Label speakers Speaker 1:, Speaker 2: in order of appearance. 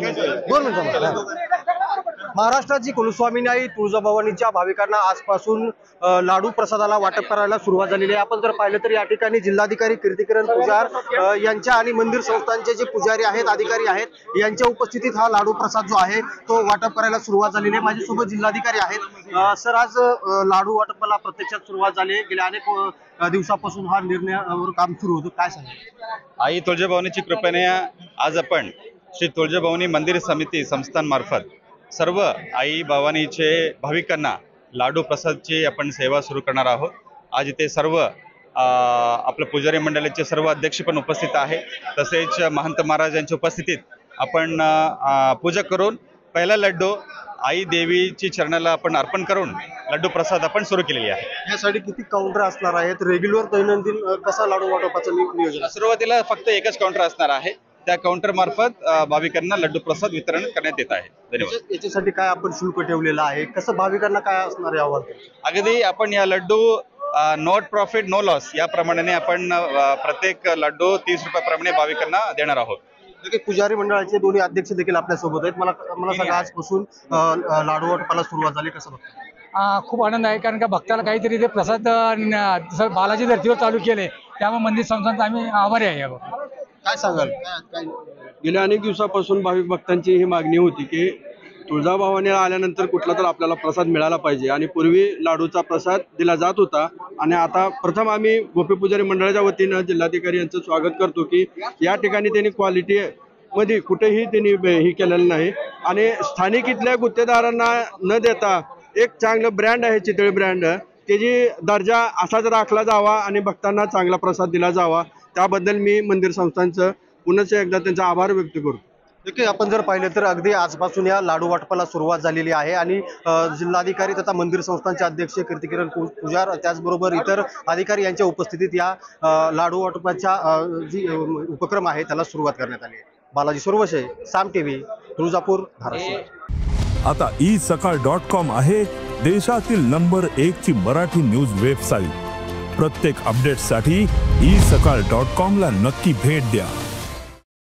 Speaker 1: 2 मिनिटं। महाराष्ट्राची कुलस्वामिनी आई तुळजाभवानीच्या भाविकांना आजपासून लाडू प्रसादाला वाटप करायला सुरुवात झालेली आहे। आपण जर पाहिलं तर या ठिकाणी जिल्हाधिकारी कीर्तिकिरण पुजार यांच्या आणि मंदिर संस्थांचे जे पुजारी आहेत, अधिकारी आहेत, यांच्या उपस्थितीत हा लाडू प्रसाद जो आहे तो वाटप करायला सुरुवात झालेली आहे। माझ्यासोबत जिल्हाधिकारी आहेत। सर, आज लाडू वाटपाला प्रत्यक्षात सुरुवात झाली आहे। गेल्या अनेक दिवसापासून हा निर्णयावर काम सुरू होतं, काय सांगाल?
Speaker 2: आई तुळजाभवानीची कृपेने आज आपण श्री तुळजाभवानी मंदिर समिती संस्थांमार्फत सर्व आई भवानीचे भाविकांना लाडू प्रसादची आपण सेवा सुरू करणार आहोत। आज इथे सर्व आपलं पुजारी मंडळाचे सर्व अध्यक्ष पण उपस्थित आहे, तसेच महंत महाराजांच्या उपस्थितीत आपण पूजा करून पहिला लड्डू आई देवीची चरणाला आपण अर्पण करून लड्डू प्रसाद आपण सुरू केलेली आहे।
Speaker 1: यासाठी किती काउंटर असणार आहेत? रेग्युलर दैनंदिन कसा लाडू वाटपाचं नियोजन?
Speaker 2: सुरुवातीला फक्त एकच काउंटर असणार आहे, त्या काउंटर मार्फत भाविकांना लड्डू प्रसाद वितरण करण्यात येत आहे। धन्यवाद।
Speaker 1: याच्यासाठी काय आपण शुल्क ठेवलेलं आहे? कसं भाविकांना काय असणार आहे आव्हान?
Speaker 2: अगदी आपण या लड्डू नॉट प्रॉफिट नो लॉस या प्रमाणे आपण प्रत्येक लड्डू 30 रुपयाप्रमाणे भाविकांना देणार आहोत।
Speaker 1: पुजारी मंडळाचे दोन्ही अध्यक्ष देखील आपल्या सोबत आहेत। मला सांगा, आजपासून लाडू वाटपाला सुरुवात झाली, कसं बघता?
Speaker 3: खूप आनंद आहे, कारण का भक्ताला काहीतरी ते प्रसाद बालाजी धर्तीवर चालू केले, त्यामुळे मंदिर संस्थांचा आम्ही आभारी आहे।
Speaker 1: काय सांगाल?
Speaker 4: गेल्या अनेक दिवसापासून भाविक भक्तांची ही मागणी होती की तुळजाभवानीला आल्यानंतर कुठला तर आपल्याला प्रसाद मिळाला पाहिजे, आणि पूर्वी लाडूचा प्रसाद दिला जात होता। आणि आता प्रथम आम्ही गोपीपुजारी मंडळाच्या वतीनं जिल्हाधिकारी यांचं स्वागत करतो की या ठिकाणी त्यांनी क्वालिटी मध्ये कुठेही त्यांनी हे केलेलं नाही, आणि स्थानिक इथल्या गुत्तेदारांना न देता एक चांगलं ब्रँड आहे चितळी ब्रँड, त्याची दर्जा असाच राखला जावा आणि भक्तांना चांगला प्रसाद दिला जावा, त्याबद्दल मी मंदिर संस्थांचं पुन्हा एकदा त्यांचा आभार व्यक्त करतो।
Speaker 1: देखील आपण जर पाहिलं तर अगदी आजपासून या लाडू वाटपाला सुरुवात झालेली आहे, आणि जिल्हाधिकारी तथा मंदिर संस्थांचे अध्यक्ष कीर्तिकिरण पुजार त्याचबरोबर इतर अधिकारी यांच्या उपस्थितीत या लाडू वाटपाच्या जी उपक्रम आहे त्याला सुरुवात करण्यात आली आहे। बालाजी सुरवशे, साम टीव्ही, तुळजापूर, धाराशिव।
Speaker 5: आता isakal.com आहे देशातील नंबर 1 ची मराठी न्यूज वेबसाईट। प्रत्येक अपडेटसाठी isakal.com ला नक्की भेट द्या।